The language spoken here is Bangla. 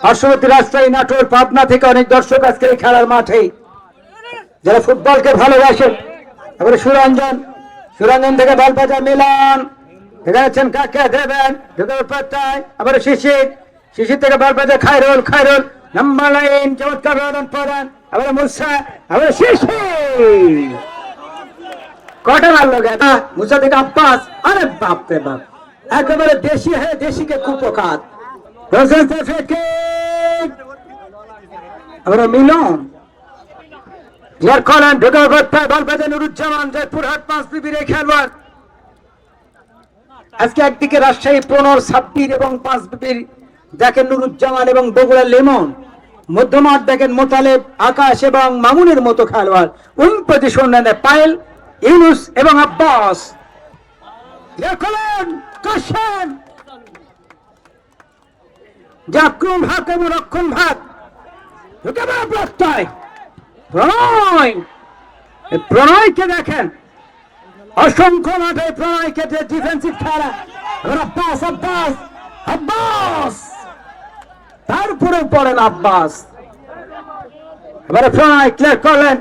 পার্শ্ববর্তী রাজশাহী, নাটোর, পাবনা থেকে অনেক দর্শক আজকে এই খেলার মাঠে যারা ফুটবলকে ভালোবাসেন। এবারে সুরঞ্জন থেকে বলবাজা মিলন দেখা যাচ্ছেন কাকে দেবেন আবার শিশির থেকে বলবাজা খায়রুল নাম্বার লাইন চমৎকার প্রদান আবার মুসা আবার শিশির কটা মারলো গেছে মুসা থেকে আব্বাস। আরে বাপ রে বাপ, একেবারে দেশি হয়ে দেশিকে কুপকাত আবার মিলন যার কলেন ঢোকার কথা বলবাজা নুরুজ্জামান জয়পুরহাট পাঁচ বিবির খেলোয়াড়। আজকে একদিকে রাজশাহী 15 26 এবং পাঁচ বিবির দেখেন নুরুজ্জামান এবং বগুড়া লেমন, মধ্যমাঠ দেখেন মোতালেব, আকাশ এবং মামুনের মতো খেলোয়াড়। উইং পজিশন নেন পায়েল, ইউনুস এবং আব্বাস। কাশেম যে আক্রমণ ভাগ এবং রক্ষণ ভাগ প্রণয়কে দেখেন অসংখ্য মাঠে প্রণয়কে যে ডিফেন্সিভ খেলা। আব্বাস আব্বাস আব্বাস তারপরে পড়েন আব্বাস। এবারে প্রণয় ক্লিয়ার করলেন